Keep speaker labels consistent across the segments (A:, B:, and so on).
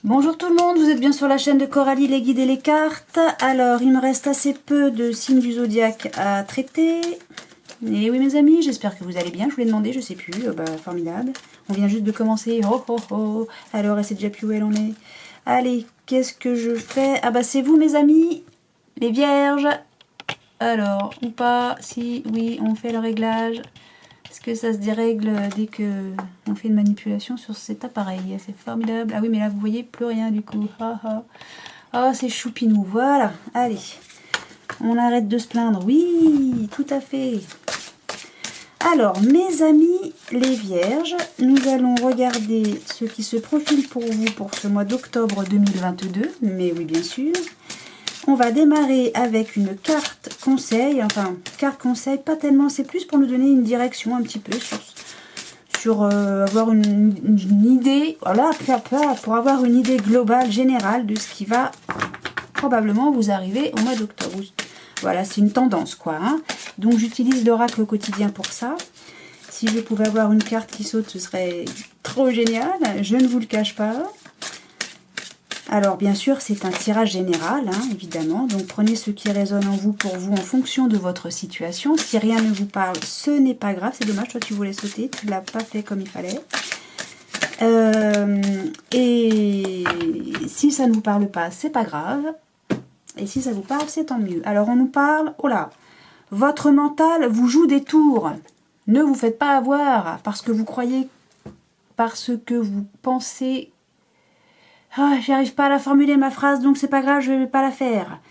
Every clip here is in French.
A: Bonjour tout le monde, vous êtes bien sur la chaîne de Coralie, les guides et les cartes. Alors, il me reste assez peu de signes du zodiaque à traiter. Et oui mes amis, j'espère que vous allez bien. Je vous l'ai demandé, je sais plus. Formidable. On vient juste de commencer. Oh oh oh. Alors, elle sait déjà plus où elle en est. Allez, qu'est-ce que je fais? Ah bah c'est vous mes amis, les vierges. Alors, ou pas, si, oui, on fait le réglage. Est-ce que ça se dérègle dès que on fait une manipulation sur cet appareil? C'est formidable. Ah oui, mais là, vous voyez plus rien du coup. Ah, ah. Oh, c'est choupinou. Voilà. Allez. On arrête de se plaindre. Oui, tout à fait. Alors, mes amis, les vierges, nous allons regarder ce qui se profile pour vous pour ce mois d'octobre 2022. Mais oui, bien sûr. On va démarrer avec une carte conseil, enfin carte conseil, pas tellement, c'est plus pour nous donner une direction un petit peu sur avoir une idée, voilà, pour avoir une idée globale, générale de ce qui va probablement vous arriver au mois d'octobre. Voilà, c'est une tendance quoi. Hein. Donc j'utilise l'oracle au quotidien pour ça. Si je pouvais avoir une carte qui saute, ce serait trop génial, je ne vous le cache pas. Alors bien sûr c'est un tirage général, hein, évidemment, donc prenez ce qui résonne en vous pour vous en fonction de votre situation. Si rien ne vous parle, ce n'est pas grave, c'est dommage, toi tu voulais sauter, tu ne l'as pas fait comme il fallait. Et si ça ne vous parle pas, c'est pas grave. Et si ça vous parle, c'est tant mieux. Alors on nous parle, oh là, votre mental vous joue des tours. Ne vous faites pas avoir parce que vous croyez, parce que vous pensez... Ah, j'arrive pas à la formuler ma phrase, donc c'est pas grave, je vais pas la faire.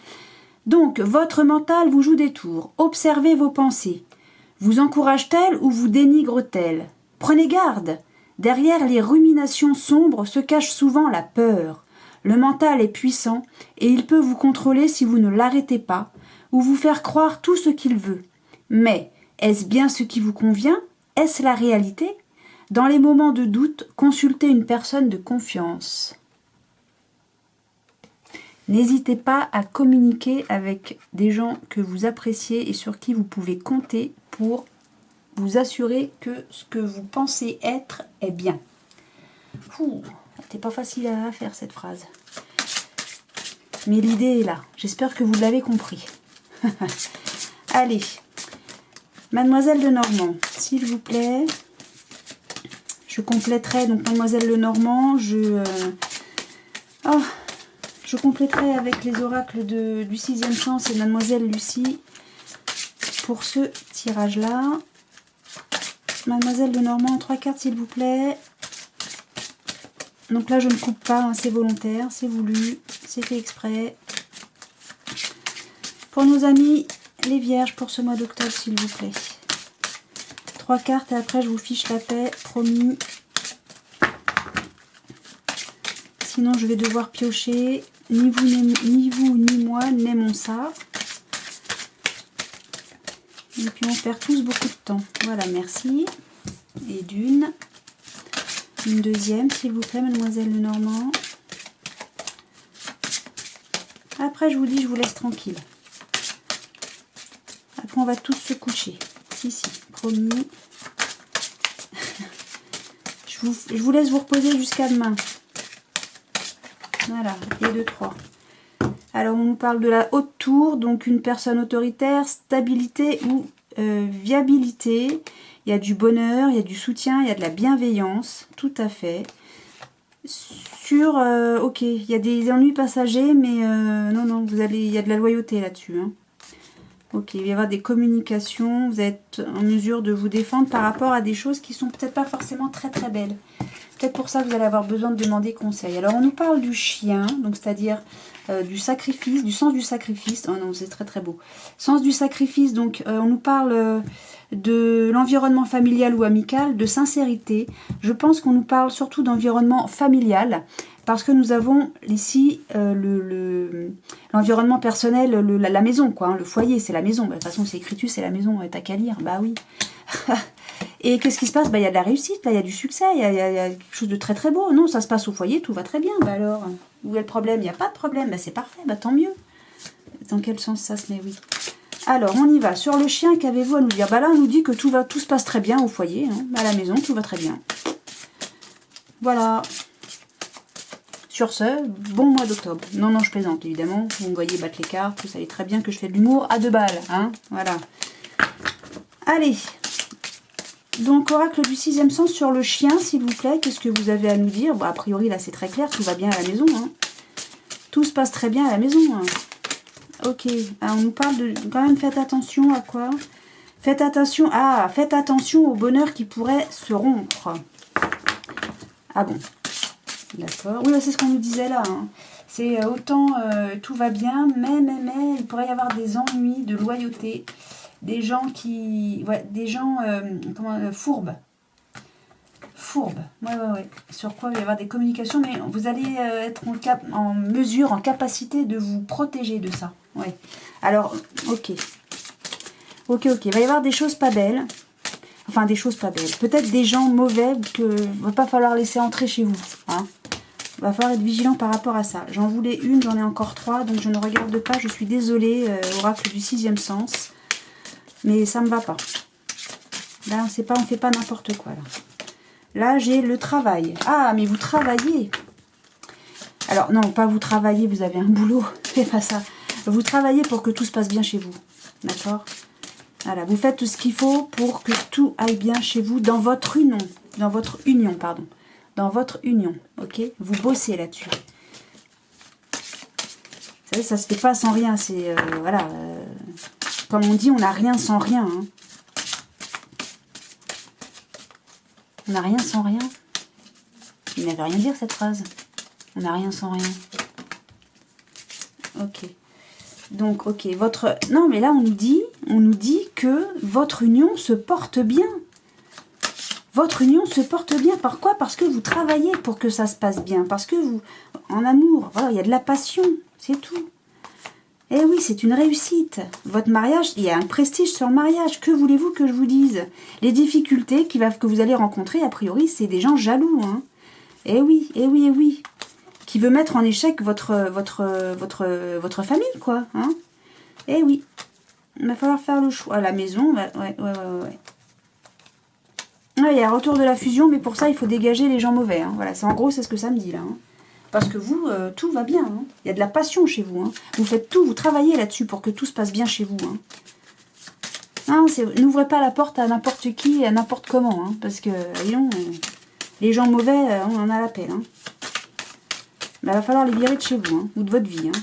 A: Donc, votre mental vous joue des tours. Observez vos pensées. Vous encourage-t-elle ou vous dénigre-t-elle? Prenez garde. Derrière les ruminations sombres se cache souvent la peur. Le mental est puissant et il peut vous contrôler si vous ne l'arrêtez pas ou vous faire croire tout ce qu'il veut. Mais, est-ce bien ce qui vous convient? Est-ce la réalité? Dans les moments de doute, consultez une personne de confiance. N'hésitez pas à communiquer avec des gens que vous appréciez et sur qui vous pouvez compter pour vous assurer que ce que vous pensez être est bien. C'était pas facile à faire cette phrase. Mais l'idée est là. J'espère que vous l'avez compris. Allez. Mademoiselle Lenormand, s'il vous plaît. Je compléterai. Donc Mademoiselle Lenormand, je compléterai avec les oracles du 6e sens et Mademoiselle Lucie pour ce tirage-là. Mademoiselle Lenormand, 3 cartes s'il vous plaît. Donc là, je ne coupe pas, hein, c'est volontaire, c'est voulu, c'est fait exprès. Pour nos amis, les vierges, pour ce mois d'octobre, s'il vous plaît. 3 cartes et après, je vous fiche la paix, promis. Sinon, je vais devoir piocher. Ni vous ni moi n'aimons ça. Et puis on perd tous beaucoup de temps. Voilà, merci. Et une deuxième, s'il vous plaît, Mademoiselle Lenormand. Après, je vous dis, je vous laisse tranquille. Après, on va tous se coucher. Si, promis. Je vous laisse vous reposer jusqu'à demain. Voilà, et 2, 3. Alors, on nous parle de la haute tour, donc une personne autoritaire, stabilité ou viabilité. Il y a du bonheur, il y a du soutien, il y a de la bienveillance, tout à fait. Ok, il y a des ennuis passagers, mais non, il y a de la loyauté là-dessus. Hein. Ok, il va y avoir des communications, vous êtes en mesure de vous défendre par rapport à des choses qui sont peut-être pas forcément très très belles. Peut-être pour ça que vous allez avoir besoin de demander conseil. Alors on nous parle du chien, donc c'est-à-dire du sacrifice, du sens du sacrifice. Oh non, c'est très très beau. Sens du sacrifice, donc on nous parle de l'environnement familial ou amical, de sincérité. Je pense qu'on nous parle surtout d'environnement familial, parce que nous avons ici l'environnement personnel, la maison, quoi, hein, le foyer, c'est la maison. Bah, de toute façon, c'est écrit, c'est la maison, t'as qu'à lire, bah oui. Et qu'est-ce qui se passe? Bah, il y a de la réussite, là, il y a du succès, il y a quelque chose de très très beau. Non, ça se passe au foyer, tout va très bien. Bah alors, où est le problème? Il n'y a pas de problème, bah c'est parfait, bah tant mieux. Dans quel sens ça se met? Oui. Alors, on y va. Sur le chien, qu'avez-vous à nous dire? Bah là, on nous dit que tout se passe très bien au foyer, hein. À la maison, tout va très bien. Voilà. Sur ce, bon mois d'octobre. Non, non, je plaisante, évidemment. Vous me voyez battre les cartes, vous savez très bien que je fais de l'humour à 2 balles, hein. Voilà. Allez. Donc, oracle du 6e sens sur le chien, s'il vous plaît. Qu'est-ce que vous avez à nous dire? Bon, a priori, là, c'est très clair. Tout va bien à la maison, hein. Tout se passe très bien à la maison, hein. Ok. Alors, on nous parle de... Quand même, faites attention à quoi? Faites attention... Ah, faites attention au bonheur qui pourrait se rompre. Ah bon. D'accord. Oui, c'est ce qu'on nous disait là, hein. C'est autant tout va bien, mais il pourrait y avoir des ennuis de loyauté. Des gens qui... Ouais, des gens fourbes. Fourbes. Ouais. Sur quoi il va y avoir des communications, mais vous allez être en mesure, en capacité de vous protéger de ça. Ouais. Alors, ok. Ok. Il va y avoir des choses pas belles. Enfin, des choses pas belles. Peut-être des gens mauvais que va pas falloir laisser entrer chez vous. Hein. Va falloir être vigilant par rapport à ça. J'en voulais une, j'en ai encore 3, donc je ne regarde pas. Je suis désolée, oracle du 6e sens. Mais ça me va pas. Là, on fait pas n'importe quoi. Là, j'ai le travail. Ah, mais vous travaillez. Alors, non, pas vous travaillez, vous avez un boulot. C'est pas ça. Vous travaillez pour que tout se passe bien chez vous. D'accord? Voilà, vous faites tout ce qu'il faut pour que tout aille bien chez vous dans votre union. Dans votre union, pardon. Dans votre union, ok? Vous bossez là-dessus. Vous savez, ça se fait pas sans rien. C'est, voilà... Comme on dit, on n'a rien sans rien. Hein. On n'a rien sans rien. Il n'avait rien dire cette phrase. On n'a rien sans rien. Ok. Donc, ok. Votre... Non, mais là, on nous dit que votre union se porte bien. Votre union se porte bien. Par quoi? Parce que vous travaillez pour que ça se passe bien. Parce que vous... En amour, voilà, il y a de la passion. C'est tout. Eh oui, c'est une réussite. Votre mariage, il y a un prestige sur le mariage. Que voulez-vous que je vous dise? Les difficultés que vous allez rencontrer, a priori, c'est des gens jaloux. Hein. Eh oui. Qui veut mettre en échec votre famille, quoi. Hein. Eh oui. Il va falloir faire le choix. À la maison, ouais. Ouais, il y a un retour de la fusion, mais pour ça, il faut dégager les gens mauvais. Hein. Voilà, en gros, c'est ce que ça me dit, là. Hein. Parce que vous, tout va bien. Hein. Il y a de la passion chez vous. Hein. Vous faites tout, vous travaillez là-dessus pour que tout se passe bien chez vous. Hein. N'ouvrez pas la porte à n'importe qui et à n'importe comment. Hein, parce que, voyons, les gens mauvais, on en a la pelle. Hein. Il va falloir les virer de chez vous, hein, ou de votre vie. Hein.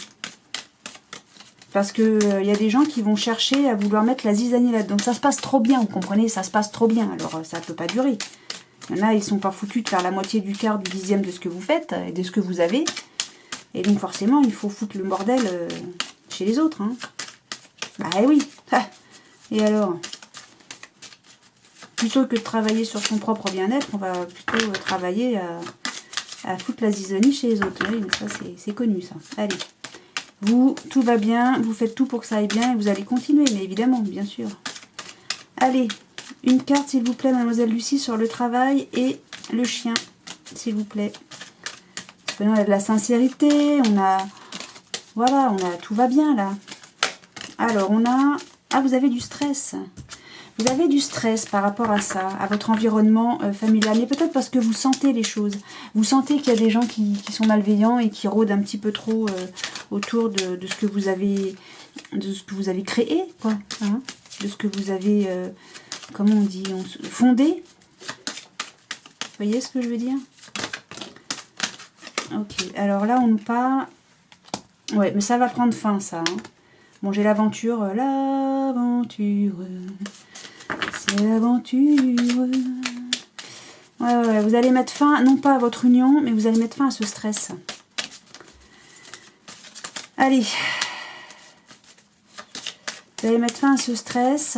A: Parce que y a des gens qui vont chercher à vouloir mettre la zizanie là-dedans. Ça se passe trop bien, vous comprenez? Ça se passe trop bien. Alors, ça ne peut pas durer. Il y en a, ils sont pas foutus de faire la moitié du quart, du 10e de ce que vous faites et de ce que vous avez. Et donc forcément, il faut foutre le bordel chez les autres. Hein. Bah oui. Et alors? Plutôt que de travailler sur son propre bien-être, on va plutôt travailler à foutre la zizanie chez les autres. Oui, mais ça, c'est connu, ça. Allez. Vous, tout va bien, vous faites tout pour que ça aille bien et vous allez continuer, mais évidemment, bien sûr. Allez. Une carte, s'il vous plaît, mademoiselle Lucie, sur le travail et le chien, s'il vous plaît. Parce que là, on a de la sincérité, on a... Voilà, tout va bien, là. Alors, on a... Ah, vous avez du stress. Vous avez du stress par rapport à ça, à votre environnement familial. Mais peut-être parce que vous sentez les choses. Vous sentez qu'il y a des gens qui sont malveillants et qui rôdent un petit peu trop autour de ce que vous avez... De ce que vous avez créé, quoi. Hein, de ce que vous avez... comment on dit, fondé. Vous voyez ce que je veux dire? Ok, alors là on nous parle... Ouais, mais ça va prendre fin, ça. Hein. Bon, j'ai l'aventure. L'aventure, c'est l'aventure. Ouais, vous allez mettre fin, non pas à votre union, mais vous allez mettre fin à ce stress. Allez. Vous allez mettre fin à ce stress.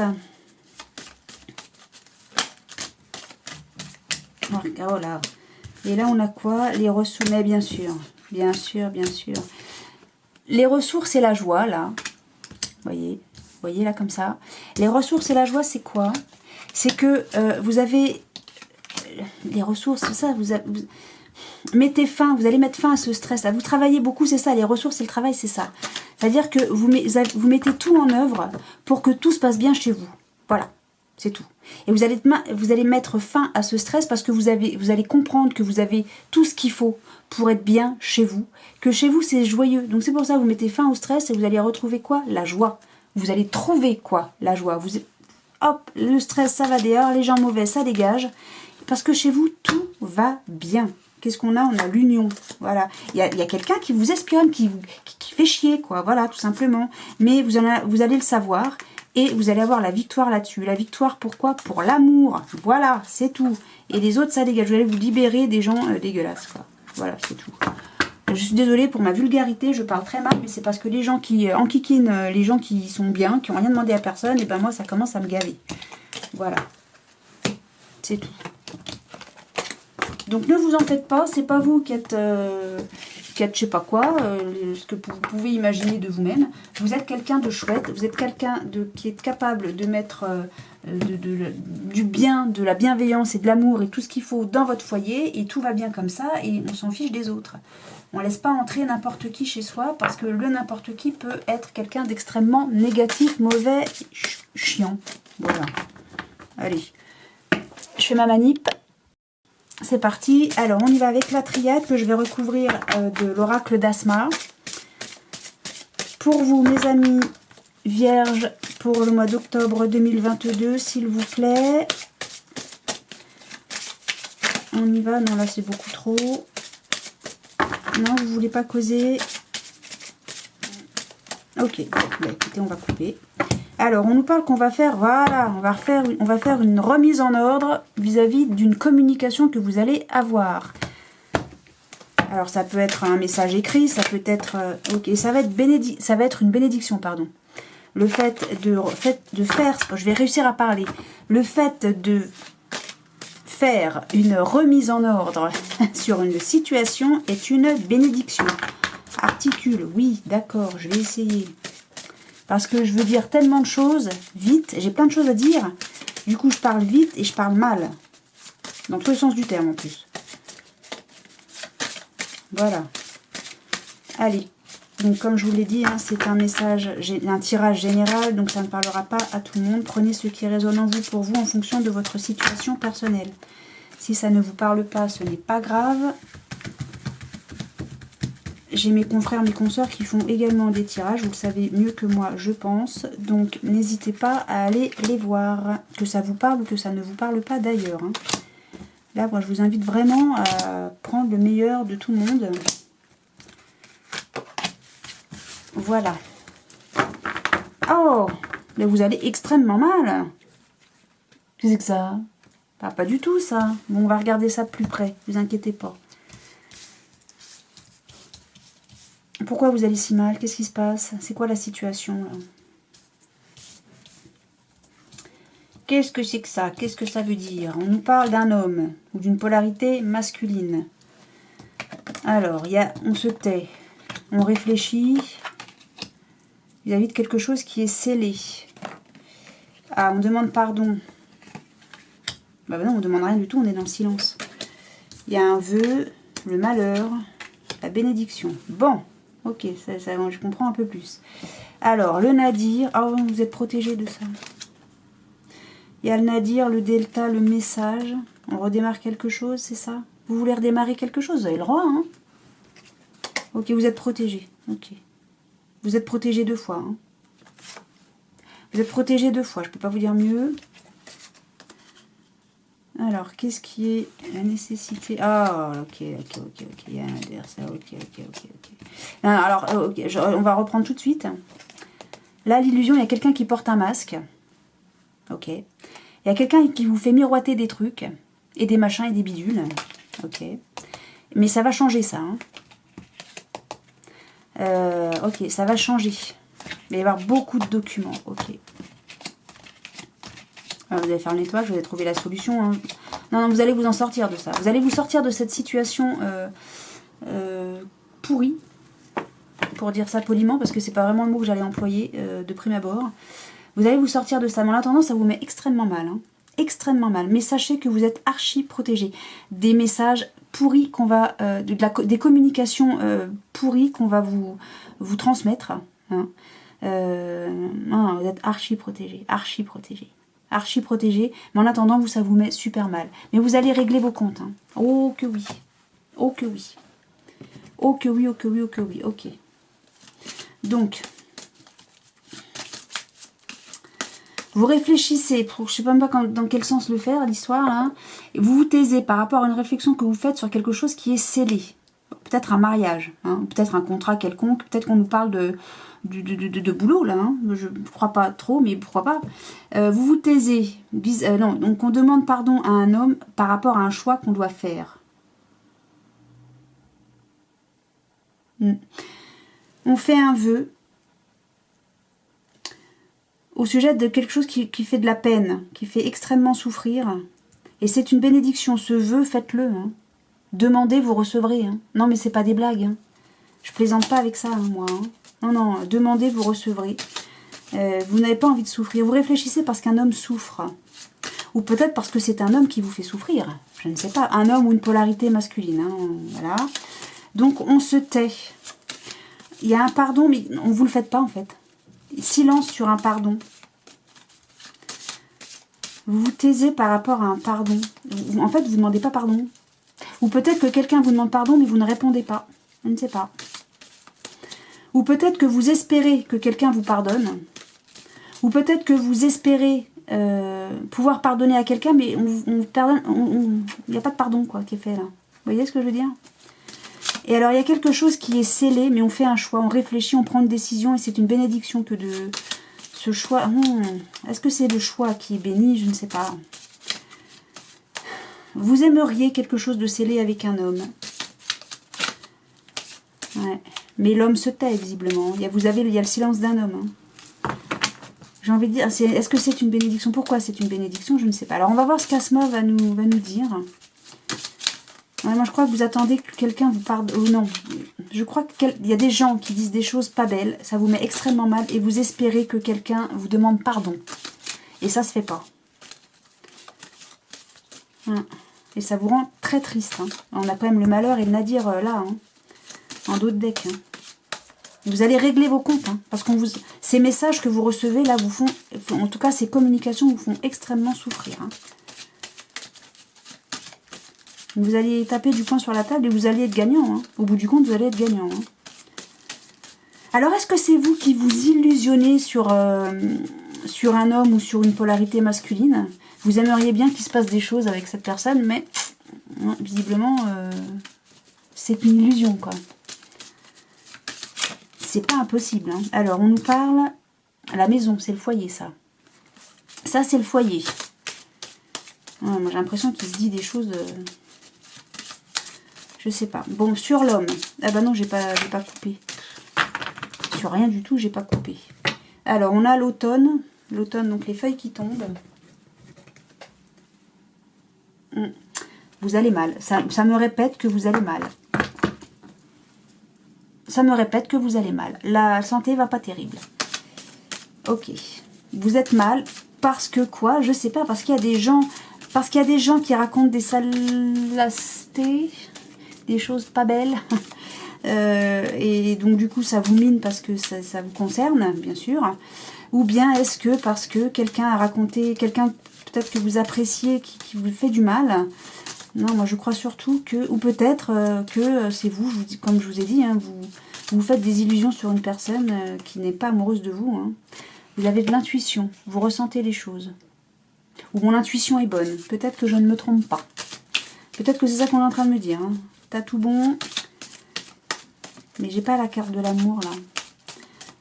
A: Oh là. Et là, on a quoi? Les ressources. Mais bien sûr. Les ressources et la joie, là. Voyez là, comme ça. Les ressources et la joie, c'est quoi? C'est que vous avez... Les ressources, c'est ça. Vous mettez fin, vous allez mettre fin à ce stress. Là. Vous travaillez beaucoup, c'est ça. Les ressources et le travail, c'est ça. C'est-à-dire que vous mettez tout en œuvre pour que tout se passe bien chez vous. Voilà. C'est tout. Et vous allez mettre fin à ce stress parce que vous allez comprendre que vous avez tout ce qu'il faut pour être bien chez vous. Que chez vous, c'est joyeux. Donc c'est pour ça que vous mettez fin au stress et vous allez retrouver quoi? La joie. Vous allez trouver quoi? La joie. Hop, le stress, ça va dehors. Les gens mauvais, ça dégage. Parce que chez vous, tout va bien. Qu'est-ce qu'on a? On a l'union. Voilà. Il y a quelqu'un qui vous espionne, qui fait chier, quoi. Voilà, tout simplement. Mais vous allez le savoir. Et vous allez avoir la victoire là-dessus. La victoire, pourquoi? Pour l'amour. Voilà, c'est tout. Et les autres, ça dégage. Vous allez vous libérer des gens dégueulasses, quoi. Voilà, c'est tout. Je suis désolée pour ma vulgarité, je parle très mal, mais c'est parce que les gens qui enquiquinent, les gens qui sont bien, qui n'ont rien demandé à personne, et ben moi, ça commence à me gaver. Voilà. C'est tout. Donc ne vous en faites pas, c'est pas vous qui êtes je sais pas quoi, ce que vous pouvez imaginer de vous-même. Vous êtes quelqu'un de chouette, vous êtes quelqu'un qui est capable de mettre du bien, de la bienveillance et de l'amour et tout ce qu'il faut dans votre foyer, et tout va bien comme ça, et on s'en fiche des autres. On ne laisse pas entrer n'importe qui chez soi, parce que le n'importe qui peut être quelqu'un d'extrêmement négatif, mauvais, chiant. Voilà. Allez, je fais ma manip. C'est parti. Alors, on y va avec la triade que je vais recouvrir de l'oracle d'Asma. Pour vous, mes amis vierges, pour le mois d'octobre 2022, s'il vous plaît. On y va. Non, là, c'est beaucoup trop. Non, vous voulez pas causer. Ok. Bon, bah, écoutez, on va couper. Alors, on nous parle qu'on va faire, voilà, on va faire une remise en ordre vis-à-vis d'une communication que vous allez avoir. Alors, ça peut être un message écrit, ça peut être, ok, ça va être une bénédiction, pardon. Le fait de faire, je vais réussir à parler. Le fait de faire une remise en ordre sur une situation est une bénédiction. Articule, oui, d'accord, je vais essayer. Parce que je veux dire tellement de choses, vite, j'ai plein de choses à dire. Du coup, je parle vite et je parle mal. Dans tous les sens du terme, en plus. Voilà. Allez. Donc, comme je vous l'ai dit, hein, c'est un message, un tirage général, donc ça ne parlera pas à tout le monde. Prenez ce qui résonne en vous pour vous en fonction de votre situation personnelle. Si ça ne vous parle pas, ce n'est pas grave. J'ai mes confrères, mes consoeurs qui font également des tirages, vous le savez mieux que moi, je pense. Donc, n'hésitez pas à aller les voir, que ça vous parle ou que ça ne vous parle pas d'ailleurs. Hein. Là, moi, je vous invite vraiment à prendre le meilleur de tout le monde. Voilà. Oh, là, vous allez extrêmement mal. Qu'est-ce que c'est que ça? Pas du tout, ça. Bon, on va regarder ça de plus près, ne vous inquiétez pas. Pourquoi vous allez si mal? Qu'est-ce qui se passe? C'est quoi la situation là? Qu'est-ce que c'est que ça? Qu'est-ce que ça veut dire? On nous parle d'un homme ou d'une polarité masculine. Alors, on se tait, on réfléchit vis-à-vis de quelque chose qui est scellé. Ah, on demande pardon. Bah non, on ne demande rien du tout, on est dans le silence. Il y a un vœu, le malheur, la bénédiction. Bon. Ok, ça, je comprends un peu plus. Alors, le nadir. Oh, vous êtes protégé de ça. Il y a le nadir, le delta, le message. On redémarre quelque chose, c'est ça? Vous voulez redémarrer quelque chose? Vous avez le droit, hein? Ok, vous êtes protégé. Ok. Vous êtes protégé 2 fois. Hein. Vous êtes protégé 2 fois, je ne peux pas vous dire mieux. Alors, qu'est-ce qui est la nécessité? Ah, ok, il y a un adversaire, ok. Alors, ok, on va reprendre tout de suite. Là, l'illusion, il y a quelqu'un qui porte un masque. Ok. Il y a quelqu'un qui vous fait miroiter des trucs, et des machins, et des bidules. Ok. Mais ça va changer, ça. Hein. Ok, ça va changer. Il va y avoir beaucoup de documents. Ok. Alors, vous allez faire le nettoyage, vous allez trouver la solution. Hein. Non, vous allez vous en sortir de ça. Vous allez vous sortir de cette situation pourrie, pour dire ça poliment, parce que c'est pas vraiment le mot que j'allais employer de prime abord. Vous allez vous sortir de ça. Mais en attendant, ça vous met extrêmement mal. Hein. Extrêmement mal. Mais sachez que vous êtes archi protégé. Des messages pourris qu'on va... des communications pourries qu'on va vous transmettre. Hein. Non, vous êtes archi protégé. Archi protégé. archi protégé. Mais en attendant, vous, ça vous met super mal. Mais vous allez régler vos comptes. Hein. Oh que oui. Oh que oui. Oh que oui, oh que oui, oh que oui. Ok. Donc, vous réfléchissez, pour, je ne sais même pas dans quel sens le faire, l'histoire, là. Vous vous taisez par rapport à une réflexion que vous faites sur quelque chose qui est scellé. Peut-être un mariage, hein, peut-être un contrat quelconque, peut-être qu'on nous parle de boulot, là. Hein. Je ne crois pas trop, mais pourquoi pas. Vous vous taisez. Non, donc on demande pardon à un homme par rapport à un choix qu'on doit faire. On fait un vœu au sujet de quelque chose qui fait de la peine, qui fait extrêmement souffrir. Et c'est une bénédiction. Ce vœu, faites-le. Hein. Demandez, vous recevrez. Hein. Non, mais c'est pas des blagues. Hein. Je plaisante pas avec ça, hein, moi. Hein. Non, non, demandez, vous recevrez. Vous n'avez pas envie de souffrir. Vous réfléchissez parce qu'un homme souffre. Ou peut-être parce que c'est un homme qui vous fait souffrir. Je ne sais pas. Un homme ou une polarité masculine. Hein. Voilà. Donc, on se tait. Il y a un pardon, mais on ne vous le fait pas, en fait. Silence sur un pardon. Vous vous taisez par rapport à un pardon. En fait, vous ne demandez pas pardon. Ou peut-être que quelqu'un vous demande pardon, mais vous ne répondez pas. Je ne sais pas. Ou peut-être que vous espérez que quelqu'un vous pardonne. Ou peut-être que vous espérez pouvoir pardonner à quelqu'un, mais il n'y a pas de pardon quoi, qui est fait là. Vous voyez ce que je veux dire? Et alors, il y a quelque chose qui est scellé, mais on fait un choix, on réfléchit, on prend une décision, et c'est une bénédiction que de ce choix. Est-ce que c'est le choix qui est béni? Je ne sais pas. Vous aimeriez quelque chose de scellé avec un homme. Ouais. Mais l'homme se tait, visiblement. Il y a le silence d'un homme. Hein. J'ai envie de dire, est-ce que c'est une bénédiction? Pourquoi c'est une bénédiction? Je ne sais pas. Alors, on va voir ce qu'Asma va nous dire. Ouais, moi, je crois que vous attendez que quelqu'un vous pardonne. Non, je crois qu'il y a des gens qui disent des choses pas belles. Ça vous met extrêmement mal. Et vous espérez que quelqu'un vous demande pardon. Et ça se fait pas. Et ça vous rend très triste. Hein. On a quand même le malheur et le nadir là. Hein. En dos de deck. Hein. Vous allez régler vos comptes. Hein, parce qu'on ces messages que vous recevez là vous font... En tout cas, ces communications vous font extrêmement souffrir. Hein. Vous allez taper du poing sur la table et vous allez être gagnant. Hein. Au bout du compte, vous allez être gagnant. Hein. Alors, est-ce que c'est vous qui vous illusionnez sur un homme ou sur une polarité masculine? Vous aimeriez bien qu'il se passe des choses avec cette personne, mais visiblement, c'est une illusion, quoi. C'est pas impossible. Hein. Alors, on nous parle... La maison, c'est le foyer, ça. Ça, c'est le foyer. Moi, j'ai l'impression qu'il se dit des choses... Je sais pas. Bon, sur l'homme. Ah bah non, j'ai pas coupé. Sur rien du tout, j'ai pas coupé. Alors, on a l'automne. L'automne, donc les feuilles qui tombent. Vous allez mal. Ça me répète que vous allez mal. Ça me répète que vous allez mal. La santé va pas terrible. Ok. Vous êtes mal parce que quoi? Je sais pas. Parce qu'il y a des gens... Parce qu'il y a des gens qui racontent des salastés... Des choses pas belles. Et donc du coup ça vous mine parce que ça vous concerne, bien sûr. Ou bien est-ce que parce que quelqu'un a raconté, quelqu'un peut-être que vous appréciez, qui vous fait du mal. Non, moi je crois surtout que, ou peut-être que c'est vous, comme je vous ai dit, hein, vous faites des illusions sur une personne qui n'est pas amoureuse de vous. Hein. Vous avez de l'intuition, vous ressentez les choses. Ou mon intuition est bonne, peut-être que je ne me trompe pas. Peut-être que c'est ça qu'on est en train de me dire. Hein. T'as tout bon. Mais j'ai pas la carte de l'amour là.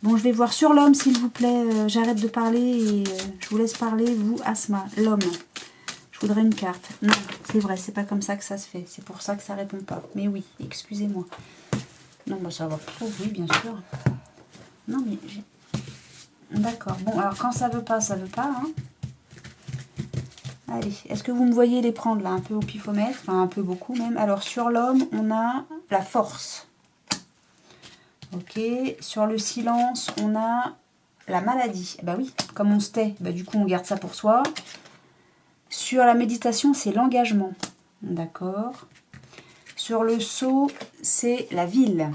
A: Bon, je vais voir sur l'homme, s'il vous plaît. J'arrête de parler et je vous laisse parler, vous, Asma. L'homme. Je voudrais une carte. Non, c'est vrai, c'est pas comme ça que ça se fait. C'est pour ça que ça répond pas. Mais oui, excusez-moi. Non, bah ça va trop, oui, bien sûr. Non, mais j'ai... D'accord. Bon, alors quand ça veut pas, ça veut pas. Hein. Allez, est-ce que vous me voyez les prendre là, un peu au pifomètre, enfin un peu beaucoup même. Alors sur l'homme, on a la force. Ok, sur le silence, on a la maladie. Bah oui, comme on se tait, bah du coup on garde ça pour soi. Sur la méditation, c'est l'engagement. D'accord. Sur le sceau, c'est la ville.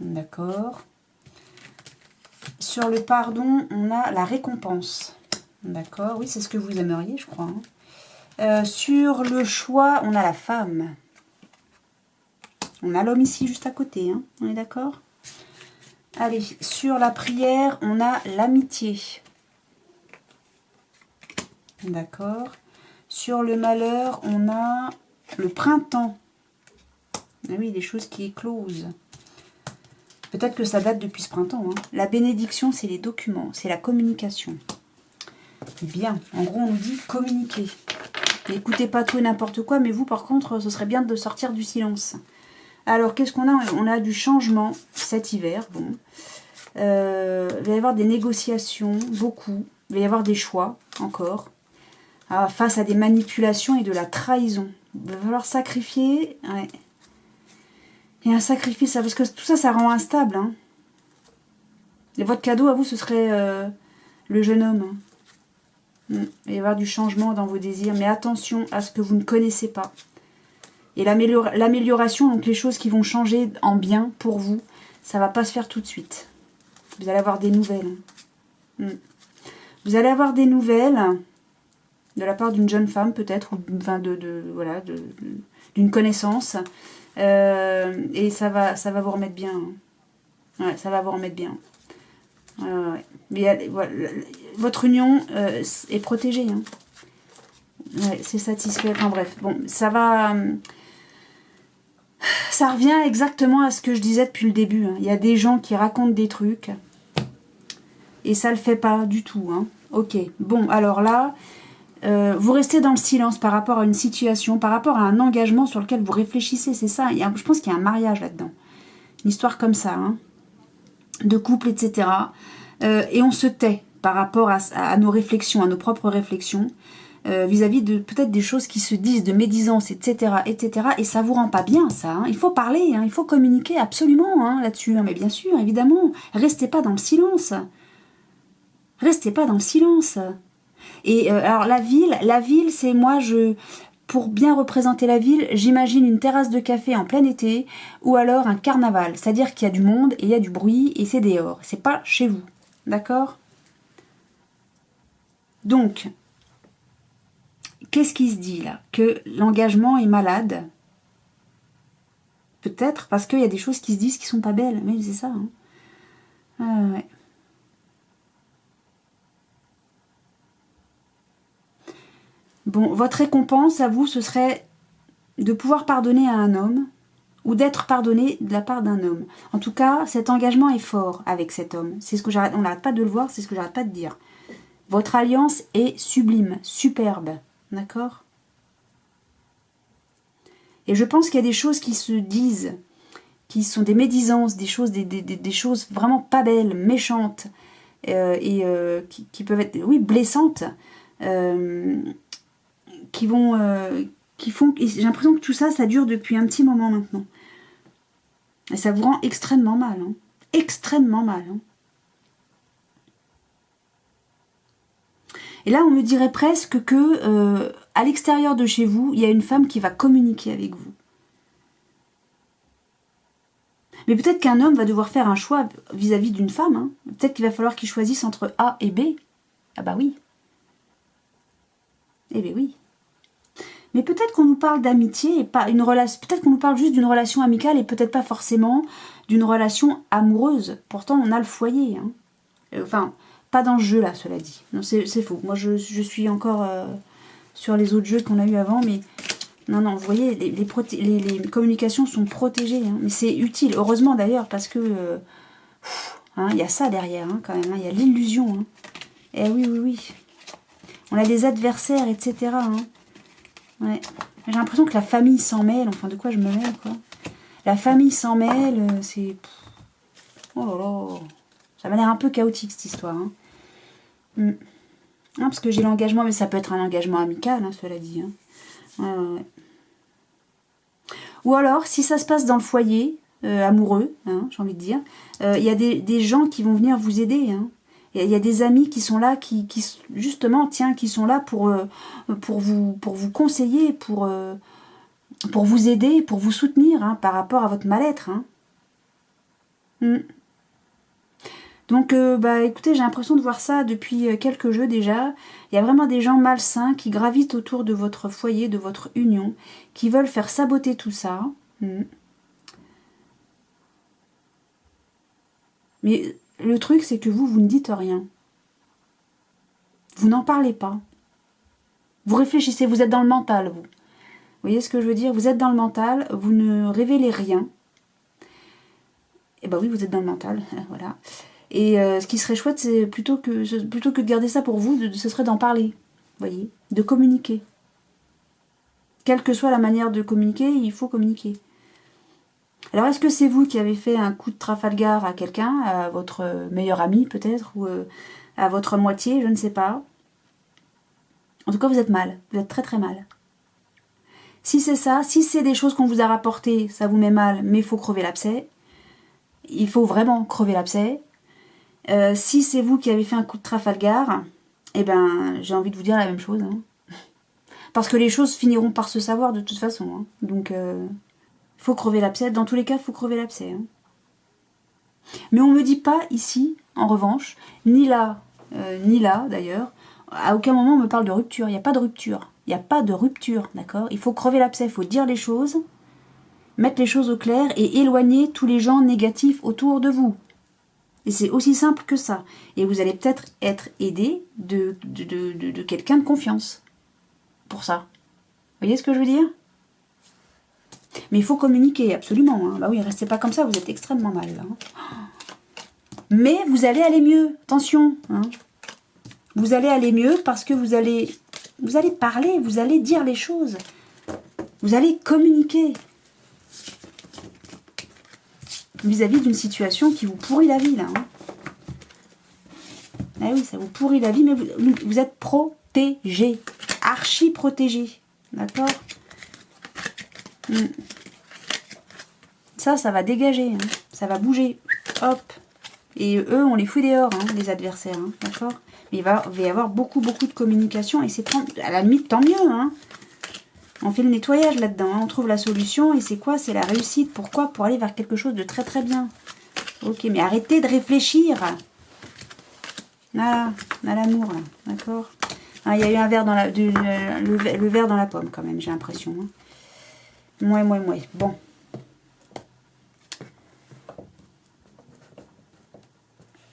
A: D'accord. Sur le pardon, on a la récompense. D'accord, oui, c'est ce que vous aimeriez, je crois. Sur le choix, on a la femme. On a l'homme ici, juste à côté, hein. On est d'accord? Allez, sur la prière, on a l'amitié. D'accord. Sur le malheur, on a le printemps. Ah oui, des choses qui éclosent. Peut-être que ça date depuis ce printemps. Hein. La bénédiction, c'est les documents, c'est la communication. Bien, en gros, on nous dit communiquer. N'écoutez pas tout et n'importe quoi, mais vous, par contre, ce serait bien de sortir du silence. Alors, qu'est-ce qu'on a? On a du changement cet hiver. Bon. Il va y avoir des négociations, beaucoup. Il va y avoir des choix, encore. Face à des manipulations et de la trahison. Il va falloir sacrifier. Ouais. Et un sacrifice, parce que tout ça, ça rend instable. Hein. Et votre cadeau à vous, ce serait le jeune homme. Il va y avoir du changement dans vos désirs. Mais attention à ce que vous ne connaissez pas. Et l'amélioration, donc les choses qui vont changer en bien pour vous, ça ne va pas se faire tout de suite. Vous allez avoir des nouvelles. Vous allez avoir des nouvelles de la part d'une jeune femme peut-être, ou enfin voilà, d'une connaissance. Et ça va vous remettre bien. Hein. Ouais, ça va vous remettre bien. Ouais. Mais voilà, votre union est protégée. Hein. Ouais, c'est satisfait. Enfin bref, bon, ça va... Ça revient exactement à ce que je disais depuis le début. Hein. Il y a des gens qui racontent des trucs et ça le fait pas du tout. Hein. Ok, bon, alors là, vous restez dans le silence par rapport à une situation, par rapport à un engagement sur lequel vous réfléchissez, c'est ça. Je pense qu'il y a un mariage là-dedans. Une histoire comme ça, hein, de couple, etc. Et on se tait par rapport à nos réflexions, à nos propres réflexions, vis-à-vis de peut-être des choses qui se disent, de médisance, etc., etc. Et ça vous rend pas bien, ça. Hein. Il faut parler, hein, il faut communiquer absolument hein, là-dessus. Hein, mais bien sûr, évidemment, restez pas dans le silence. Restez pas dans le silence. Et alors la ville, c'est moi, pour bien représenter la ville, j'imagine une terrasse de café en plein été, ou alors un carnaval. C'est-à-dire qu'il y a du monde, et il y a du bruit, et c'est dehors. C'est pas chez vous. D'accord? Donc... Qu'est-ce qui se dit là? Que l'engagement est malade? Peut-être parce qu'il y a des choses qui se disent qui sont pas belles. Mais c'est ça. Hein. Ouais. Bon, votre récompense à vous, ce serait de pouvoir pardonner à un homme ou d'être pardonné de la part d'un homme. En tout cas, cet engagement est fort avec cet homme. C'est ce que on n'arrête pas de le voir, c'est ce que j'arrête pas de dire. Votre alliance est sublime, superbe. D'accord? Et je pense qu'il y a des choses qui se disent, qui sont des médisances, des choses vraiment pas belles, méchantes, qui peuvent être, oui, blessantes, qui font... J'ai l'impression que tout ça, ça dure depuis un petit moment maintenant. Et ça vous rend extrêmement mal. Hein. Extrêmement mal. Hein. Et là, on me dirait presque que à l'extérieur de chez vous, il y a une femme qui va communiquer avec vous. Mais peut-être qu'un homme va devoir faire un choix vis-à-vis d'une femme. Hein. Peut-être qu'il va falloir qu'il choisisse entre A et B. Ah bah oui. Eh bien oui. Mais peut-être qu'on nous parle d'amitié et pas une relation. Peut-être qu'on nous parle juste d'une relation amicale et peut-être pas forcément d'une relation amoureuse. Pourtant, on a le foyer. Hein. Enfin... Pas dans ce jeu-là, cela dit. Non, c'est faux. Moi, je suis encore sur les autres jeux qu'on a eu avant, mais... Non, vous voyez, les communications sont protégées. Hein. Mais c'est utile, heureusement d'ailleurs, parce que... il y a ça derrière, hein, quand même. Il y a l'illusion. Hein. Eh oui. On a des adversaires, etc. Hein. Ouais. J'ai l'impression que la famille s'en mêle. Enfin, de quoi je me mêle, quoi. La famille s'en mêle, c'est... Oh là là. Ça m'a l'air un peu chaotique, cette histoire. Hein. Non, parce que j'ai l'engagement, mais ça peut être un engagement amical, hein, cela dit. Hein. Ouais. Ou alors, si ça se passe dans le foyer, amoureux, hein, j'ai envie de dire, il y a des gens qui vont venir vous aider. Hein. Il y a des amis qui sont là, qui justement, qui sont là pour vous conseiller, pour vous aider, pour vous soutenir hein, par rapport à votre mal-être. Hein. Donc, bah écoutez, j'ai l'impression de voir ça depuis quelques jeux déjà. Il y a vraiment des gens malsains qui gravitent autour de votre foyer, de votre union, qui veulent faire saboter tout ça. Mais le truc, c'est que vous ne dites rien. Vous n'en parlez pas. Vous réfléchissez, vous êtes dans le mental, vous. Vous voyez ce que je veux dire? Vous êtes dans le mental, vous ne révélez rien. Et bah oui, vous êtes dans le mental, voilà. Et ce qui serait chouette, c'est plutôt que de garder ça pour vous, ce serait d'en parler. Vous voyez? De communiquer. Quelle que soit la manière de communiquer, il faut communiquer. Alors, est-ce que c'est vous qui avez fait un coup de Trafalgar à quelqu'un, à votre meilleur ami peut-être, ou à votre moitié, je ne sais pas. En tout cas, vous êtes mal. Vous êtes très très mal. Si c'est ça, si c'est des choses qu'on vous a rapportées, ça vous met mal, mais il faut crever l'abcès. Il faut vraiment crever l'abcès. Si c'est vous qui avez fait un coup de Trafalgar, eh ben, j'ai envie de vous dire la même chose. Hein. Parce que les choses finiront par se savoir de toute façon. Hein. Donc, faut crever l'abcès. Dans tous les cas, il faut crever l'abcès. Hein. Mais on ne me dit pas ici, en revanche, ni là d'ailleurs, à aucun moment on me parle de rupture. Il n'y a pas de rupture. Il n'y a pas de rupture, d'accord? Il faut crever l'abcès, il faut dire les choses, mettre les choses au clair et éloigner tous les gens négatifs autour de vous. Et c'est aussi simple que ça. Et vous allez peut-être être aidé de quelqu'un de confiance pour ça. Vous voyez ce que je veux dire? Mais il faut communiquer, absolument. Hein. Bah oui, restez pas comme ça, vous êtes extrêmement mal. Hein. Mais vous allez aller mieux, attention. Hein. Vous allez aller mieux parce que vous allez parler, vous allez dire les choses. Vous allez communiquer. Vis-à-vis d'une situation qui vous pourrit la vie, là. Hein. Ah oui, ça vous pourrit la vie, mais vous êtes protégé. Archi protégé. D'accord? Ça va dégager. Hein. Ça va bouger. Hop. Et eux, on les fout dehors, hein, les adversaires. Hein, d'accord? Mais il va y avoir beaucoup de communication. Et c'est à la limite, tant mieux. Hein. On fait le nettoyage là-dedans. Hein. On trouve la solution. Et c'est quoi? C'est la réussite. Pourquoi? Pour aller vers quelque chose de très très bien. Ok, mais arrêtez de réfléchir. Voilà, à l'amour, là. D'accord? Ah, il y a eu un verre dans le verre dans la pomme, quand même, j'ai l'impression. Hein. Mouais. Bon.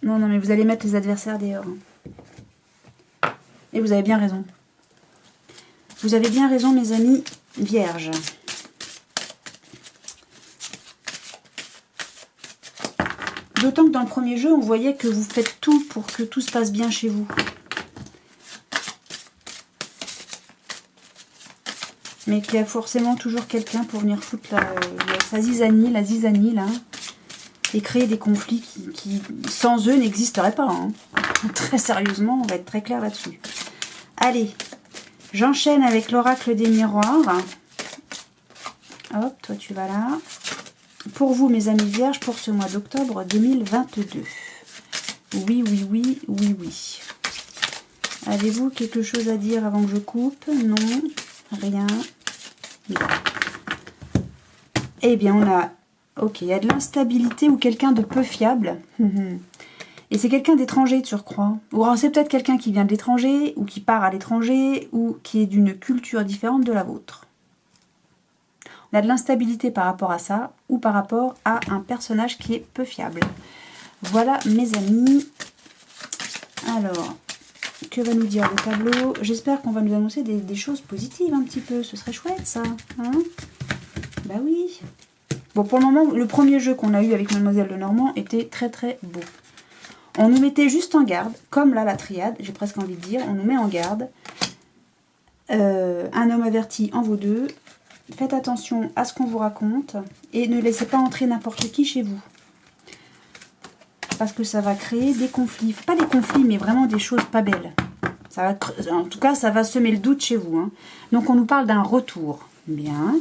A: Non, mais vous allez mettre les adversaires dehors. Hein. Et vous avez bien raison. Vous avez bien raison, mes amis vierges. D'autant que dans le premier jeu, on voyait que vous faites tout pour que tout se passe bien chez vous. Mais qu'il y a forcément toujours quelqu'un pour venir foutre sa zizanie, la zizanie, là. Et créer des conflits qui sans eux, n'existeraient pas. Hein. Très sérieusement, on va être très clair là-dessus. Allez, j'enchaîne avec l'oracle des miroirs. Hop, toi tu vas là. Pour vous, mes amis vierges, pour ce mois d'octobre 2022. Oui. Avez-vous quelque chose à dire avant que je coupe? Non, rien. Bon. Eh bien, on a... Ok, il y a de l'instabilité ou quelqu'un de peu fiable. Et c'est quelqu'un d'étranger de surcroît. Ou alors c'est peut-être quelqu'un qui vient de l'étranger, ou qui part à l'étranger, ou qui est d'une culture différente de la vôtre. On a de l'instabilité par rapport à ça, ou par rapport à un personnage qui est peu fiable. Voilà, mes amis. Alors, que va nous dire le tableau? J'espère qu'on va nous annoncer des choses positives un petit peu. Ce serait chouette, ça. Hein? Bah oui. Bon, pour le moment, le premier jeu qu'on a eu avec Mademoiselle Lenormand était très très beau. On nous mettait juste en garde, comme là la triade, j'ai presque envie de dire, on nous met en garde. Un homme averti en vaut deux. Faites attention à ce qu'on vous raconte et ne laissez pas entrer n'importe qui chez vous. Parce que ça va créer des conflits. Pas des conflits, mais vraiment des choses pas belles. Ça va, en tout cas, ça va semer le doute chez vous. Hein. Donc on nous parle d'un retour. Bien.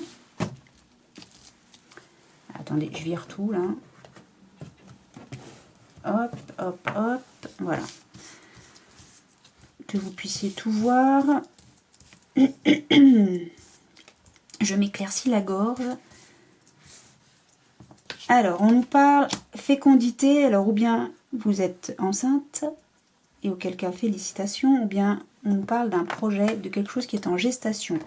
A: Attendez, je vire tout là. Hop. Voilà. Que vous puissiez tout voir. Je m'éclaircis la gorge. Alors, on nous parle fécondité, alors ou bien vous êtes enceinte, et auquel cas félicitations, ou bien on nous parle d'un projet, de quelque chose qui est en gestation.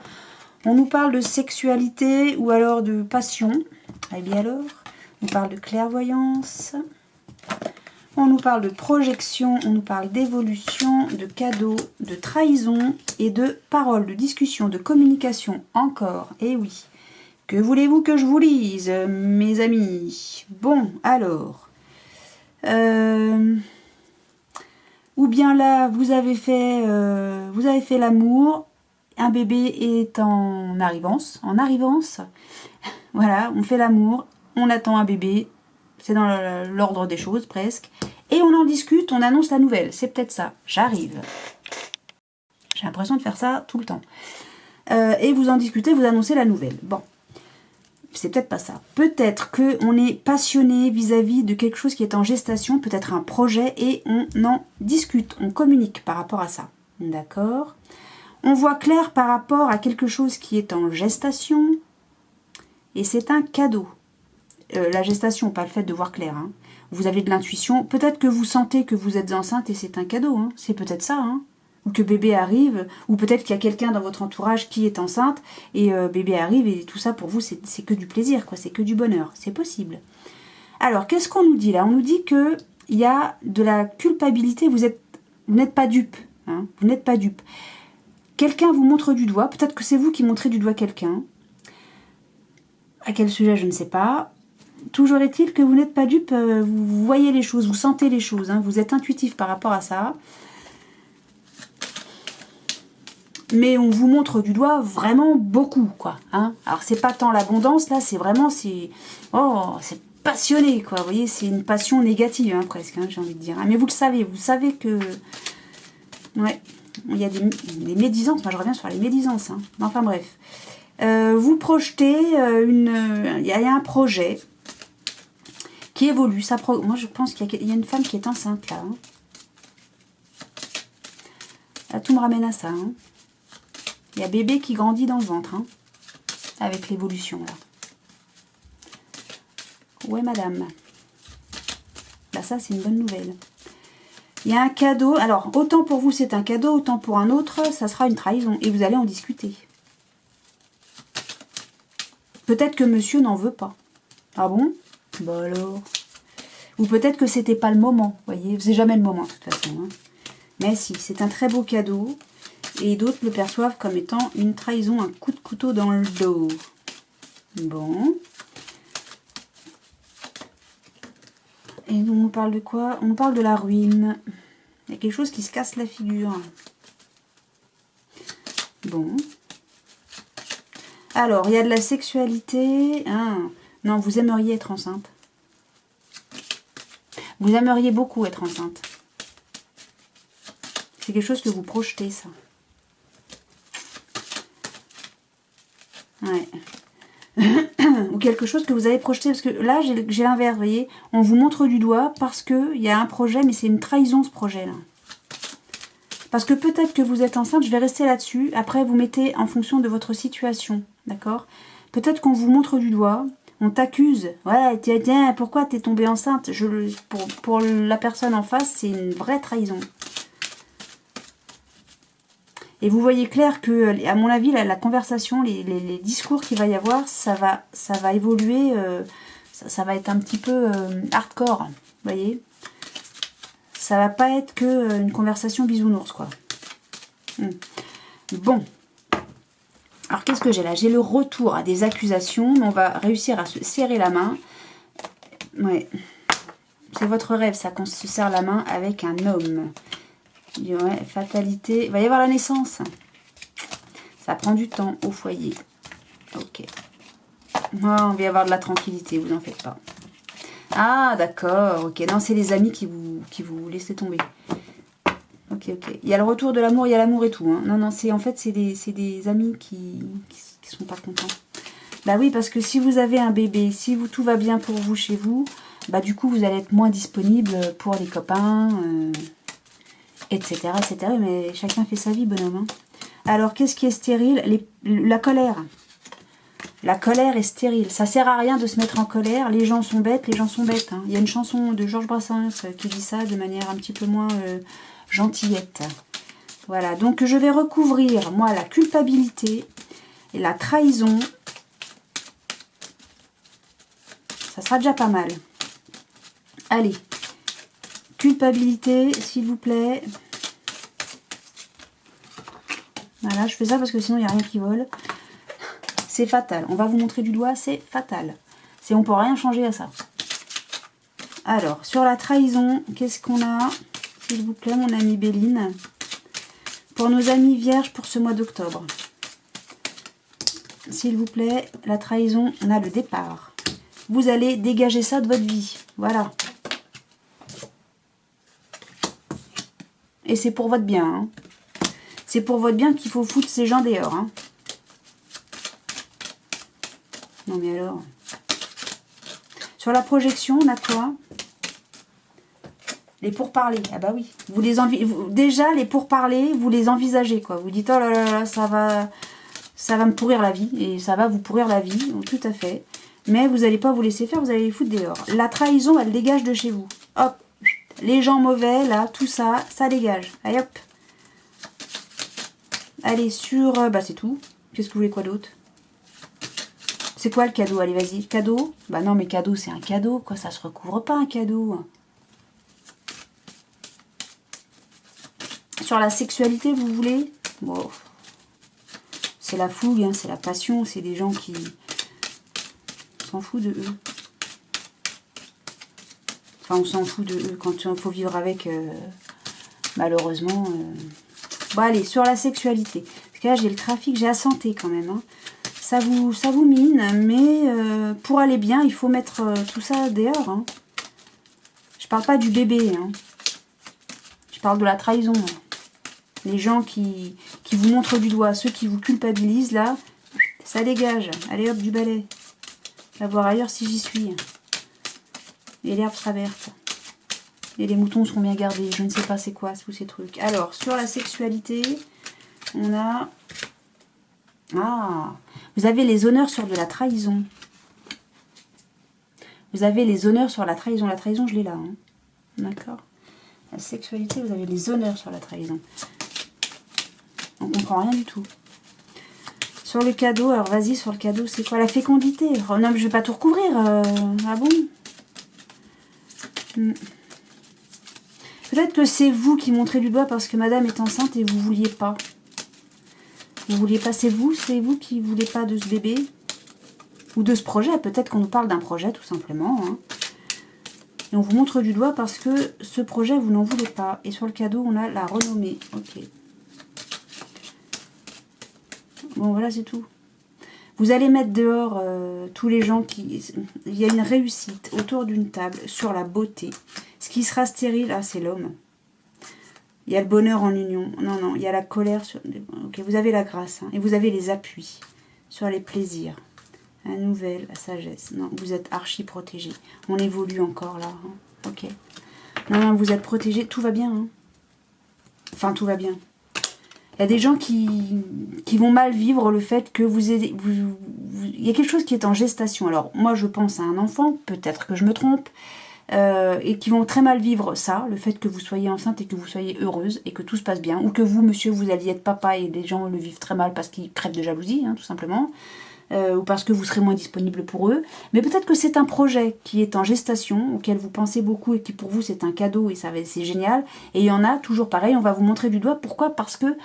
A: On nous parle de sexualité ou alors de passion. Eh bien alors, on parle de clairvoyance, on nous parle de projection, on nous parle d'évolution, de cadeaux, de trahison et de paroles, de discussion, de communication encore. Eh oui, que voulez-vous que je vous lise, mes amis? Bon, alors... ou bien là, vous avez fait l'amour, un bébé est en arrivance, voilà, on fait l'amour, on attend un bébé, c'est dans l'ordre des choses presque, et on en discute, on annonce la nouvelle, c'est peut-être ça, j'arrive. J'ai l'impression de faire ça tout le temps. Et vous en discutez, vous annoncez la nouvelle. Bon, c'est peut-être pas ça. Peut-être qu'on est passionné vis-à-vis de quelque chose qui est en gestation, peut-être un projet, et on en discute, on communique par rapport à ça. D'accord? On voit clair par rapport à quelque chose qui est en gestation, et c'est un cadeau. La gestation, pas le fait de voir clair. Hein. Vous avez de l'intuition. Peut-être que vous sentez que vous êtes enceinte et c'est un cadeau. Hein. C'est peut-être ça. Hein. Ou que bébé arrive. Ou peut-être qu'il y a quelqu'un dans votre entourage qui est enceinte et bébé arrive et tout ça pour vous, c'est que du plaisir, quoi. C'est que du bonheur. C'est possible. Alors, qu'est-ce qu'on nous dit là? On nous dit qu'il y a de la culpabilité. Vous n'êtes pas dupe. Hein. Vous n'êtes pas dupe. Quelqu'un vous montre du doigt. Peut-être que c'est vous qui montrez du doigt quelqu'un. À quel sujet, je ne sais pas. Toujours est-il que vous n'êtes pas dupe, vous voyez les choses, vous sentez les choses, hein, vous êtes intuitif par rapport à ça. Mais on vous montre du doigt vraiment beaucoup, quoi. Hein. Alors c'est pas tant l'abondance, là, c'est vraiment, c'est passionné, quoi. Vous voyez, c'est une passion négative, hein, presque, hein, j'ai envie de dire. Hein. Mais vous savez que... Ouais, il y a des médisances, moi je reviens sur les médisances. Hein. Enfin bref. Vous projetez il y a un projet qui évolue. Moi, je pense qu'il y a une femme qui est enceinte, là. Hein. Là, tout me ramène à ça. Hein. Il y a bébé qui grandit dans le ventre, hein, avec l'évolution, là. Ouais, madame. Là, ça, c'est une bonne nouvelle. Il y a un cadeau. Alors, autant pour vous, c'est un cadeau, autant pour un autre, ça sera une trahison. Et vous allez en discuter. Peut-être que monsieur n'en veut pas. Ah bon? Bah alors. Ou peut-être que c'était pas le moment, vous voyez, c'est jamais le moment de toute façon. Hein. Mais si, c'est un très beau cadeau. Et d'autres le perçoivent comme étant une trahison, un coup de couteau dans le dos. Bon. Et on nous parle de quoi? On nous parle de la ruine. Il y a quelque chose qui se casse la figure. Bon. Alors, il y a de la sexualité. Ah. Non, vous aimeriez être enceinte. Vous aimeriez beaucoup être enceinte. C'est quelque chose que vous projetez, ça. Ouais. Ou quelque chose que vous avez projeté. Parce que là, j'ai l'inverse, vous voyez. On vous montre du doigt parce qu'il y a un projet, mais c'est une trahison, ce projet-là. Parce que peut-être que vous êtes enceinte, je vais rester là-dessus. Après, vous mettez en fonction de votre situation. D'accord? Peut-être qu'on vous montre du doigt. On t'accuse. Ouais, tiens, pourquoi t'es tombée enceinte? Pour la personne en face, c'est une vraie trahison. Et vous voyez clair que, à mon avis, la conversation, les discours qu'il va y avoir, ça va évoluer. Ça va être un petit peu hardcore. Vous voyez? Ça va pas être que une conversation bisounours, quoi. Bon. Alors, qu'est-ce que j'ai là? J'ai le retour à des accusations, mais on va réussir à se serrer la main. Ouais. C'est votre rêve, ça, qu'on se serre la main avec un homme. Ouais, fatalité. Il va y avoir la naissance. Ça prend du temps au foyer. Ok. Oh, on va y avoir de la tranquillité, vous en faites pas. Ah, d'accord. Ok, non, c'est les amis qui vous laissez tomber. Ok. Il y a le retour de l'amour, il y a l'amour et tout. Hein. Non, en fait, c'est des amis qui sont pas contents. Bah oui, parce que si vous avez un bébé, si tout va bien pour vous chez vous, bah du coup, vous allez être moins disponible pour les copains, etc., etc. Mais chacun fait sa vie, bonhomme. Hein. Alors, qu'est-ce qui est stérile? La colère. La colère est stérile. Ça sert à rien de se mettre en colère. Les gens sont bêtes, les gens sont bêtes. Hein. Il y a une chanson de Georges Brassens qui dit ça de manière un petit peu moins gentillette. Voilà, donc je vais recouvrir, moi, la culpabilité et la trahison. Ça sera déjà pas mal. Allez, culpabilité, s'il vous plaît. Voilà, je fais ça parce que sinon il n'y a rien qui vole. C'est fatal. On va vous montrer du doigt, c'est fatal. On ne peut rien changer à ça. Alors, sur la trahison, qu'est-ce qu'on a? S'il vous plaît, mon amie Béline. Pour nos amis vierges pour ce mois d'octobre. S'il vous plaît, la trahison, on a le départ. Vous allez dégager ça de votre vie. Voilà. Et c'est pour votre bien. Hein. C'est pour votre bien qu'il faut foutre ces gens dehors. Hein. Non mais alors. Sur la projection, on a quoi? Les pourparlers. Ah bah oui. Déjà, les pourparlers, vous les envisagez, quoi. Vous dites, oh là là là, ça va me pourrir la vie. Et ça va vous pourrir la vie. Donc, tout à fait. Mais vous n'allez pas vous laisser faire, vous allez les foutre dehors. La trahison, elle dégage de chez vous. Hop. Les gens mauvais, là, tout ça, ça dégage. Allez, hop. Allez, sur... bah, c'est tout. Qu'est-ce que vous voulez, quoi d'autre? C'est quoi le cadeau? Allez, vas-y. Cadeau? Bah non, mais cadeau, c'est un cadeau, quoi. Ça se recouvre pas, un cadeau. Sur la sexualité, vous voulez? Bon. C'est la fougue, hein, c'est la passion. C'est des gens qui... On s'en fout de eux. Enfin, on s'en fout de eux quand il faut vivre avec, malheureusement. Bon, allez, sur la sexualité. Parce que là, j'ai le trafic, j'ai la santé quand même. Hein. Ça vous mine, mais pour aller bien, il faut mettre tout ça dehors. Hein. Je parle pas du bébé. Hein. Je parle de la trahison. Hein. Les gens qui vous montrent du doigt, ceux qui vous culpabilisent, là, ça dégage. Allez hop, du balai. On va voir ailleurs si j'y suis. Et l'herbe sera verte. Et les moutons seront bien gardés. Je ne sais pas c'est quoi tous ces trucs. Alors, sur la sexualité, on a... Ah, vous avez les honneurs sur de la trahison. Vous avez les honneurs sur la trahison. La trahison, je l'ai là. Hein. D'accord. La sexualité, vous avez les honneurs sur la trahison. On comprend rien du tout. Sur le cadeau, alors vas-y, sur le cadeau, c'est quoi? La fécondité. Oh, non, mais je vais pas tout recouvrir. Ah bon? Peut-être que c'est vous qui montrez du doigt parce que madame est enceinte et vous vouliez pas. Vous vouliez pas, c'est vous qui voulez pas de ce bébé? Ou de ce projet, peut-être qu'on nous parle d'un projet tout simplement. Hein. Et on vous montre du doigt parce que ce projet, vous n'en voulez pas. Et sur le cadeau, on a la renommée. Ok. Bon, voilà, c'est tout. Vous allez mettre dehors tous les gens qui... Il y a une réussite autour d'une table sur la beauté. Ce qui sera stérile, ah, c'est l'homme. Il y a le bonheur en union. Non, non, il y a la colère. Sur... Ok, vous avez la grâce. Hein, et vous avez les appuis sur les plaisirs. La nouvelle, la sagesse. Non, vous êtes archi protégé. On évolue encore là. Hein, ok. Non, non, vous êtes protégé. Tout va bien. Hein. Enfin, tout va bien. Il y a des gens qui vont mal vivre le fait que il y a quelque chose qui est en gestation. Alors, moi, je pense à un enfant, peut-être que je me trompe, et qui vont très mal vivre ça, le fait que vous soyez enceinte et que vous soyez heureuse et que tout se passe bien, ou que vous, monsieur, vous alliez être papa et les gens le vivent très mal parce qu'ils crèvent de jalousie, hein, tout simplement. Ou parce que vous serez moins disponible pour eux. Mais peut-être que c'est un projet qui est en gestation, auquel vous pensez beaucoup et qui pour vous c'est un cadeau et c'est génial. Et il y en a, toujours pareil, on va vous montrer du doigt. Pourquoi? Parce que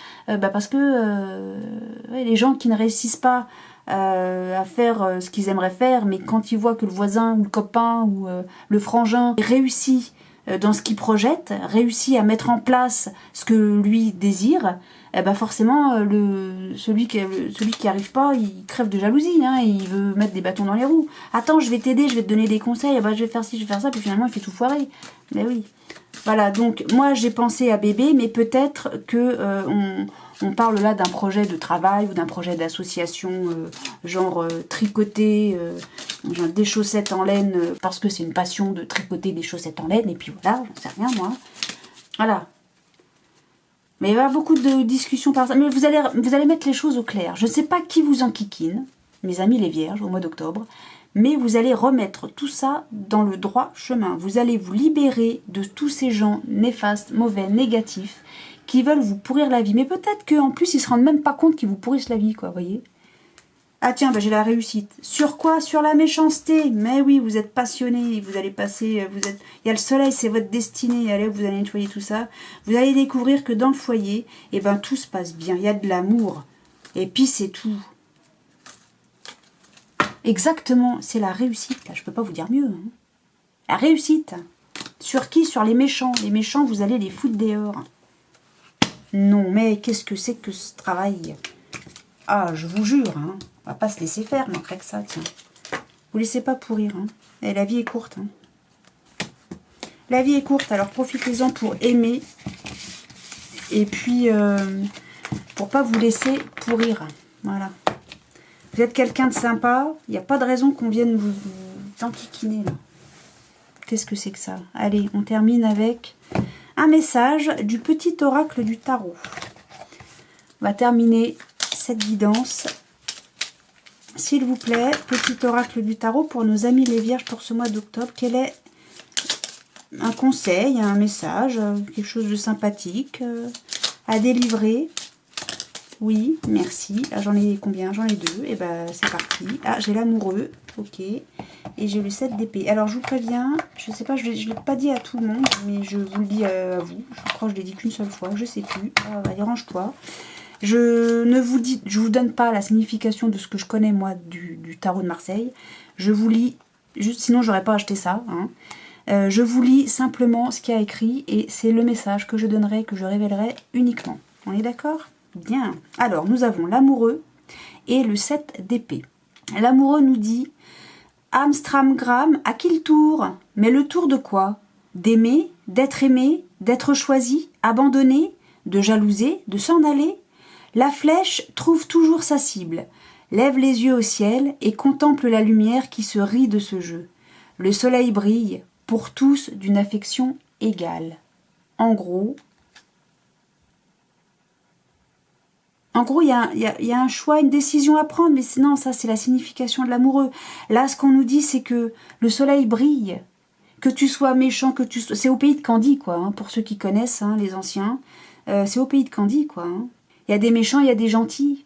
A: les gens qui ne réussissent pas à faire ce qu'ils aimeraient faire, mais quand ils voient que le voisin ou le copain ou le frangin réussit dans ce qu'il projette, réussit à mettre en place ce que lui désire, eh ben forcément, celui qui arrive pas, il crève de jalousie, hein, et il veut mettre des bâtons dans les roues. Attends, je vais t'aider, je vais te donner des conseils, eh ben, je vais faire ci, je vais faire ça, puis finalement, il fait tout foirer. Mais oui. Voilà, donc moi, j'ai pensé à bébé, mais peut-être que on parle là d'un projet de travail ou d'un projet d'association, genre tricoter genre des chaussettes en laine, parce que c'est une passion de tricoter des chaussettes en laine, et puis voilà, j'en sais rien, moi. Voilà. Mais il va y avoir beaucoup de discussions par ça. Mais vous allez mettre les choses au clair. Je ne sais pas qui vous enquiquine, mes amis les vierges, au mois d'octobre. Mais vous allez remettre tout ça dans le droit chemin. Vous allez vous libérer de tous ces gens néfastes, mauvais, négatifs, qui veulent vous pourrir la vie. Mais peut-être qu'en plus, ils se rendent même pas compte qu'ils vous pourrissent la vie, quoi, vous voyez. Ah tiens, bah, j'ai la réussite. Sur quoi? Sur la méchanceté. Mais oui, vous êtes passionné, vous allez passer, il y a le soleil, c'est votre destinée. Allez, vous allez nettoyer tout ça. Vous allez découvrir que dans le foyer, eh ben, tout se passe bien. Il y a de l'amour. Et puis c'est tout. Exactement, c'est la réussite. Là, je peux pas vous dire mieux. Hein. La réussite. Sur qui? Sur les méchants. Les méchants, vous allez les foutre dehors. Non, mais qu'est-ce que c'est que ce travail? Ah, je vous jure, hein. On va pas se laisser faire, manquerait que ça, tiens. Vous laissez pas pourrir, hein. Et la vie est courte, hein. La vie est courte, alors profitez-en pour aimer. Et puis, pour pas vous laisser pourrir. Voilà. Vous êtes quelqu'un de sympa, il n'y a pas de raison qu'on vienne vous enquiquiner, là. Qu'est-ce que c'est que ça? Allez, on termine avec un message du petit oracle du tarot. On va terminer cette guidance. S'il vous plaît, petit oracle du tarot pour nos amis les vierges pour ce mois d'octobre. Quel est un conseil, un message, quelque chose de sympathique à délivrer? Oui, merci. Ah, j'en ai combien? J'en ai 2. Et ben c'est parti. Ah, j'ai l'amoureux. Ok. Et j'ai le 7 d'épée. Alors je vous préviens, je sais pas, je ne l'ai pas dit à tout le monde, mais je vous le dis à vous. Je crois que je l'ai dit qu'une seule fois, je sais plus. Ah, allez, range-toi. Je vous donne pas la signification de ce que je connais moi du tarot de Marseille. Je vous lis, juste sinon j'aurais pas acheté ça. Hein. Je vous lis simplement ce qu'il y a écrit et c'est le message que je donnerai, que je révélerai uniquement. On est d'accord? Bien. Alors nous avons l'amoureux et le 7 d'épée. L'amoureux nous dit Amstramgram, à qui le tour? Mais le tour de quoi? D'aimer, d'être aimé, d'être choisi, abandonné, de jalouser, de s'en aller? La flèche trouve toujours sa cible, lève les yeux au ciel et contemple la lumière qui se rit de ce jeu. Le soleil brille, pour tous d'une affection égale. En gros, il y a un choix, une décision à prendre, mais sinon, ça, c'est la signification de l'amoureux. Là, ce qu'on nous dit, c'est que le soleil brille, que tu sois méchant, que tu sois... C'est au pays de Candie, quoi, hein, pour ceux qui connaissent, hein, les anciens. C'est au pays de Candie, quoi. Hein. Il y a des méchants, il y a des gentils.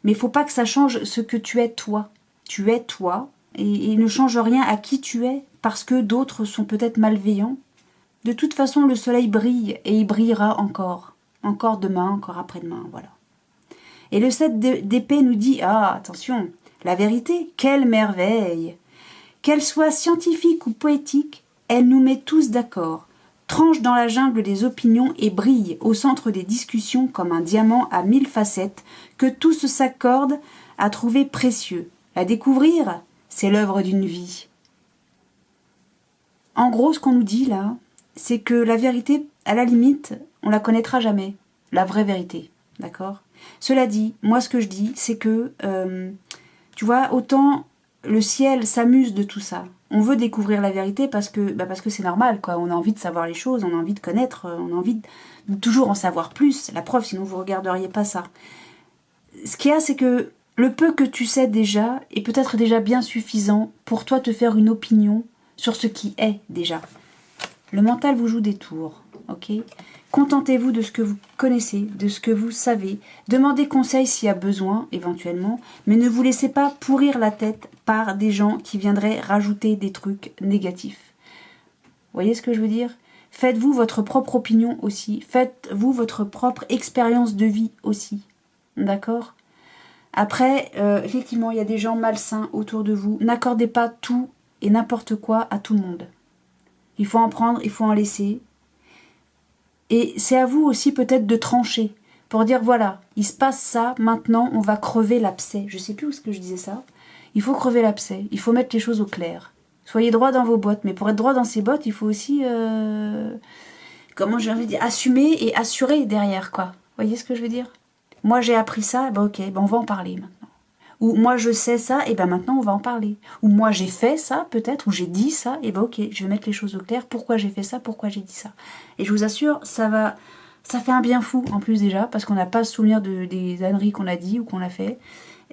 A: Mais il ne faut pas que ça change ce que tu es, toi. Tu es toi, et ne change rien à qui tu es, parce que d'autres sont peut-être malveillants. De toute façon, le soleil brille, et il brillera encore. Encore demain, encore après-demain, voilà. Et le 7 d'épée nous dit, ah, attention, la vérité, quelle merveille! Qu'elle soit scientifique ou poétique, elle nous met tous d'accord, tranche dans la jungle des opinions et brille au centre des discussions comme un diamant à 1000 facettes que tous s'accordent à trouver précieux. La découvrir, c'est l'œuvre d'une vie. En gros, ce qu'on nous dit là, c'est que la vérité, à la limite, on la connaîtra jamais. La vraie vérité, d'accord ? Cela dit, moi ce que je dis, c'est que, tu vois, autant le ciel s'amuse de tout ça. On veut découvrir la vérité parce que c'est normal, quoi. On a envie de savoir les choses, on a envie de connaître, on a envie de toujours en savoir plus. La preuve, sinon vous ne regarderiez pas ça. Ce qu'il y a, c'est que le peu que tu sais déjà est peut-être déjà bien suffisant pour toi te faire une opinion sur ce qui est déjà. Le mental vous joue des tours, ok ? Contentez-vous de ce que vous connaissez, de ce que vous savez. Demandez conseil s'il y a besoin, éventuellement, mais ne vous laissez pas pourrir la tête par des gens qui viendraient rajouter des trucs négatifs. Vous voyez ce que je veux dire ? Faites-vous votre propre opinion aussi. Faites-vous votre propre expérience de vie aussi. D'accord ? Après, effectivement, il y a des gens malsains autour de vous. N'accordez pas tout et n'importe quoi à tout le monde. Il faut en prendre, il faut en laisser. Et c'est à vous aussi peut-être de trancher pour dire voilà, il se passe ça, maintenant on va crever l'abcès. Je sais plus où est-ce que je disais ça. Il faut crever l'abcès, il faut mettre les choses au clair. Soyez droit dans vos bottes, mais pour être droit dans ses bottes, il faut aussi, comment j'ai envie de dire, assumer et assurer derrière, quoi. Vous voyez ce que je veux dire ? Moi j'ai appris ça, ben ok, ben on va en parler maintenant. Ou moi je sais ça, et ben maintenant on va en parler. Ou moi j'ai fait ça peut-être, ou j'ai dit ça, et ben ok, je vais mettre les choses au clair, pourquoi j'ai fait ça, pourquoi j'ai dit ça. Et je vous assure, ça fait un bien fou en plus déjà, parce qu'on n'a pas à se souvenir des âneries qu'on a dit ou qu'on a fait.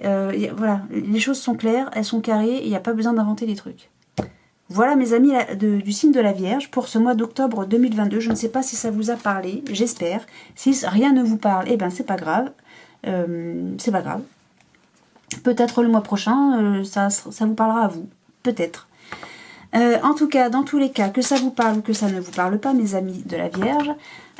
A: Voilà, les choses sont claires, elles sont carrées, il n'y a pas besoin d'inventer des trucs. Voilà mes amis du signe de la Vierge pour ce mois d'octobre 2022. Je ne sais pas si ça vous a parlé, j'espère. Si rien ne vous parle, eh ben c'est pas grave. C'est pas grave. Peut-être le mois prochain, ça vous parlera à vous. Peut-être. En tout cas, dans tous les cas, que ça vous parle ou que ça ne vous parle pas, mes amis de la Vierge,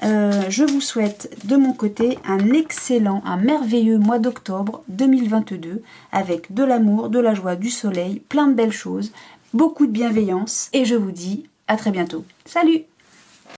A: je vous souhaite de mon côté un excellent, un merveilleux mois d'octobre 2022 avec de l'amour, de la joie, du soleil, plein de belles choses, beaucoup de bienveillance et je vous dis à très bientôt. Salut!